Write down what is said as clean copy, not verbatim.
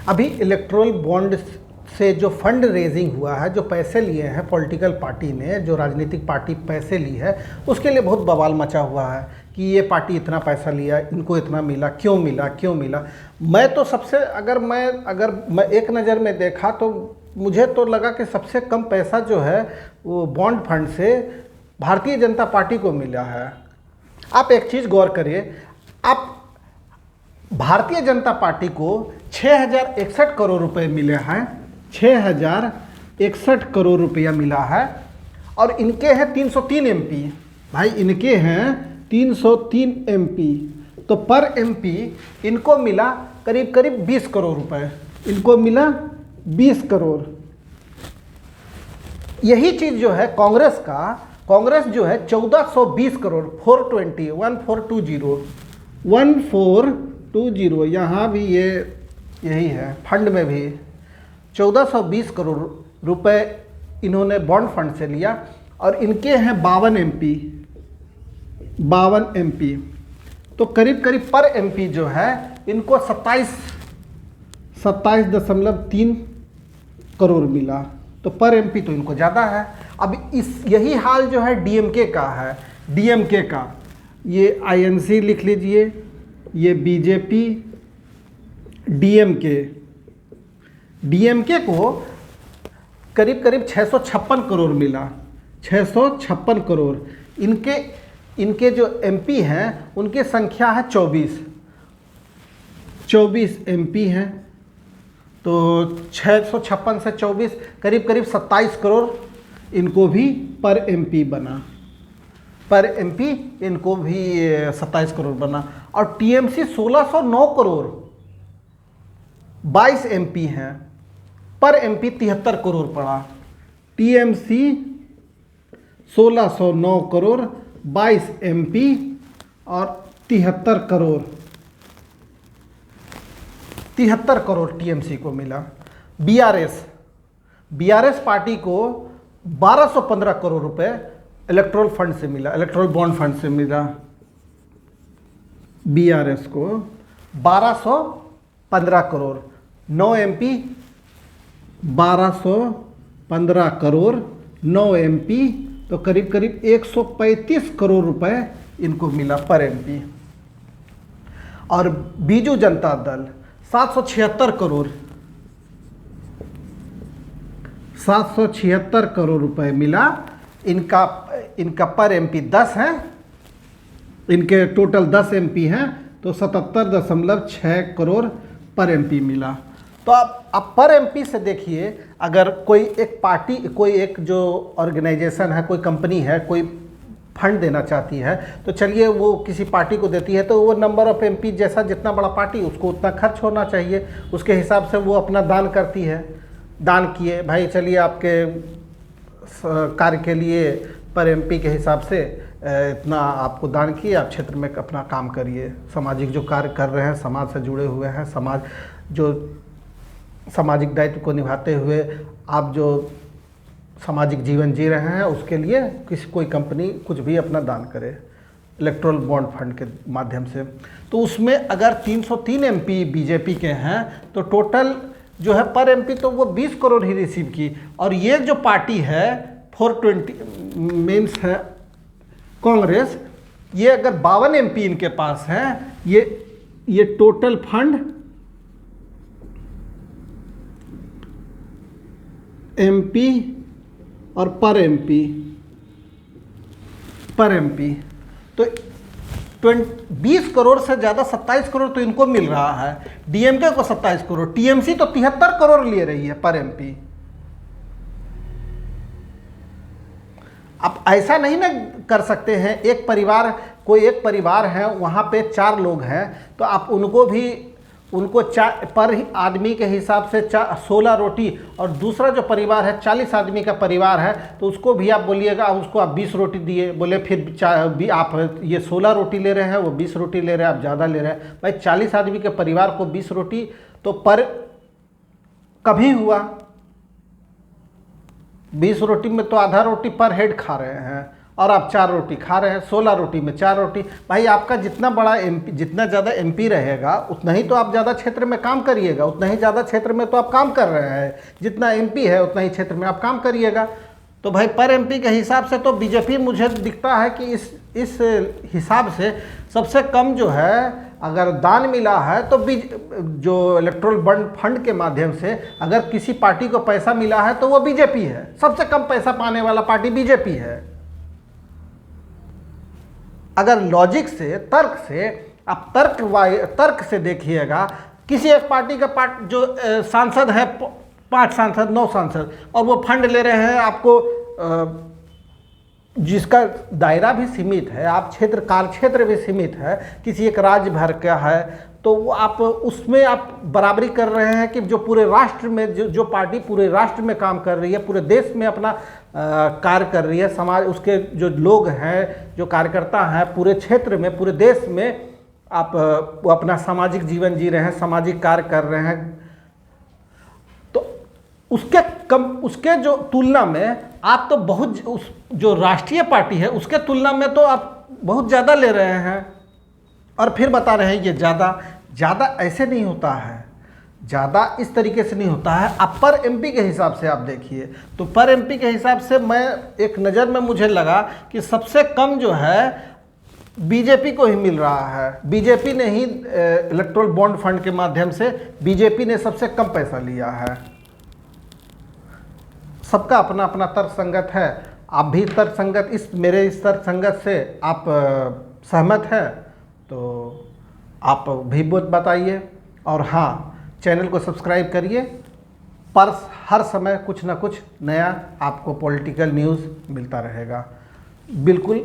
अभी electoral bond से जो फंड रेजिंग हुआ है, जो पैसे लिए हैं पॉलिटिकल पार्टी ने, जो राजनीतिक पार्टी पैसे ली है, उसके लिए बहुत बवाल मचा हुआ है कि ये पार्टी इतना पैसा लिया, इनको इतना मिला, क्यों मिला क्यों मिला। मैं तो सबसे अगर मैं एक नज़र में देखा तो मुझे तो लगा कि सबसे कम पैसा जो है वो बॉन्ड फंड से भारतीय जनता पार्टी को मिला है। आप एक चीज़ गौर करिए, आप भारतीय जनता पार्टी को 6061 करोड़ रुपए मिले हैं, 6061 करोड़ रुपया मिला है, और इनके हैं 303 एमपी। भाई इनके हैं 303 एमपी, तो पर एमपी इनको मिला करीब करीब 20 करोड़ रुपए, इनको मिला 20 करोड़। यही चीज़ जो है कांग्रेस का, कांग्रेस जो है 1420 करोड़, 1420 यहाँ भी ये यही है, फंड में भी 1420 करोड़ रुपए इन्होंने बॉन्ड फंड से लिया, और इनके हैं 52 एमपी। तो करीब करीब पर एमपी जो है इनको 27.3 करोड़ मिला, तो पर एमपी तो इनको ज़्यादा है। अब यही हाल जो है डीएमके का है, डीएमके का, ये आईएनसी लिख लीजिए, ये बीजेपी, डीएमके को करीब करीब 656 करोड़ मिला, 656 करोड़। इनके जो एमपी हैं उनकी संख्या है 24 एमपी हैं, तो 656 से 24 करीब करीब 27 करोड़ इनको भी पर एमपी बना, पर एमपी इनको भी 27 करोड़ बना। और टीएमसी 1609 करोड़, 22 एमपी हैं, पर एमपी 73 करोड़ पड़ा। टीएमसी 1609 करोड़, 22 एमपी और 73 करोड़ टीएमसी को मिला। बीआरएस पार्टी को 1215 करोड़ रुपए इलेक्ट्रोल फंड से मिला, इलेक्ट्रोल बॉन्ड फंड से मिला। बीआरएस को 1215 करोड़, 9 एमपी 1215 करोड़, 9 एमपी, तो करीब करीब 135 करोड़ रुपए इनको मिला पर एमपी। और बीजू जनता दल 776 करोड़, 776 करोड़ रुपए मिला। इनका पर एमपी 10 है, इनके टोटल 10 एमपी हैं, तो 77.6 करोड़ पर एमपी मिला। तो आप पर एमपी से देखिए, अगर कोई एक पार्टी, कोई एक जो ऑर्गेनाइजेशन है, कोई कंपनी है, कोई फंड देना चाहती है, तो चलिए वो किसी पार्टी को देती है, तो वो नंबर ऑफ एमपी जैसा, जितना बड़ा पार्टी उसको उतना खर्च होना चाहिए, उसके हिसाब से वो अपना दान करती है। दान किए भाई, चलिए आपके कार्य के लिए पर एमपी के हिसाब से इतना आपको दान किए, आप क्षेत्र में अपना काम करिए, सामाजिक जो कार्य कर रहे हैं, समाज से जुड़े हुए हैं, समाज जो सामाजिक दायित्व को निभाते हुए आप जो सामाजिक जीवन जी रहे हैं, उसके लिए कोई कंपनी कुछ भी अपना दान करे इलेक्ट्रोल बॉन्ड फंड के माध्यम से। तो उसमें अगर 303 एमपी बीजेपी के हैं, तो टोटल जो है पर एमपी तो वो 20 करोड़ ही रिसीव की। और ये जो पार्टी है 420 मीन्स है कांग्रेस, ये अगर 52 एमपी इनके पास है, ये टोटल फंड एमपी और पर एमपी तो 20 करोड़ से ज़्यादा 27 करोड़ तो इनको मिल रहा है, डीएमके को 27 करोड़, टीएमसी तो 73 करोड़ ले रही है पर एमपी। आप ऐसा नहीं ना कर सकते हैं, एक परिवार, कोई एक परिवार है, वहाँ पे 4 लोग हैं, तो आप उनको पर आदमी के हिसाब से 16 रोटी, और दूसरा जो परिवार है 40 आदमी का परिवार है, तो उसको भी आप बोलिएगा, उसको आप 20 रोटी दिए, बोले फिर आप ये 16 रोटी ले रहे हैं, वो 20 रोटी ले रहे हैं, आप ज़्यादा ले रहे हैं। भाई 40 आदमी के परिवार को 20 रोटी तो पर कभी हुआ, 20 रोटी में तो आधा रोटी पर हेड खा रहे हैं, और आप 4 रोटी खा रहे हैं, 16 रोटी में 4 रोटी। भाई आपका जितना बड़ा एमपी, जितना ज़्यादा एमपी रहेगा उतना ही तो आप ज़्यादा क्षेत्र में काम करिएगा, उतना ही ज़्यादा क्षेत्र में तो आप काम कर रहे हैं। जितना एमपी है उतना ही क्षेत्र में आप काम करिएगा। तो भाई पर एमपी के हिसाब से तो बीजेपी मुझे दिखता है कि इस हिसाब से सबसे कम जो है अगर दान मिला है तो जो इलेक्टोरल बॉन्ड फंड के माध्यम से अगर किसी पार्टी को पैसा मिला है तो वो बीजेपी है। सबसे कम पैसा पाने वाला पार्टी बीजेपी है। अगर लॉजिक से, तर्क से, आप तर्क से देखिएगा, किसी एक पार्टी का जो सांसद है 5 सांसद 9 सांसद और वो फंड ले रहे हैं आपको, जिसका दायरा भी सीमित है, आप कार्य क्षेत्र भी सीमित है, किसी एक राज्य भर का है, तो वो आप उसमें आप बराबरी कर रहे हैं कि जो पूरे राष्ट्र में जो पार्टी पूरे राष्ट्र में काम कर रही है, पूरे देश में अपना कार्य कर रही है, समाज उसके जो लोग हैं, जो कार्यकर्ता हैं, पूरे क्षेत्र में, पूरे देश में आप वो अपना सामाजिक जीवन जी रहे हैं, सामाजिक कार्य कर रहे हैं, तो उसके जो तुलना में आप तो बहुत जो राष्ट्रीय पार्टी है उसके तुलना में तो आप बहुत ज़्यादा ले रहे हैं और फिर बता रहे हैं ये ज़्यादा ऐसे नहीं होता है, ज़्यादा इस तरीके से नहीं होता है। आप पर एमपी के हिसाब से आप देखिए, तो पर एमपी के हिसाब से मैं एक नज़र में मुझे लगा कि सबसे कम जो है बीजेपी को ही मिल रहा है। बीजेपी ने ही इलेक्टोरल बॉन्ड फंड के माध्यम से बीजेपी ने सबसे कम पैसा लिया है। सबका अपना अपना तर्कसंगत है। आप भी तर्कसंगत मेरे इस तर्कसंगत से आप सहमत हैं तो आप भी बताइए। और हाँ, चैनल को सब्सक्राइब करिए, पर हर समय कुछ ना कुछ नया आपको पॉलिटिकल न्यूज़ मिलता रहेगा। बिल्कुल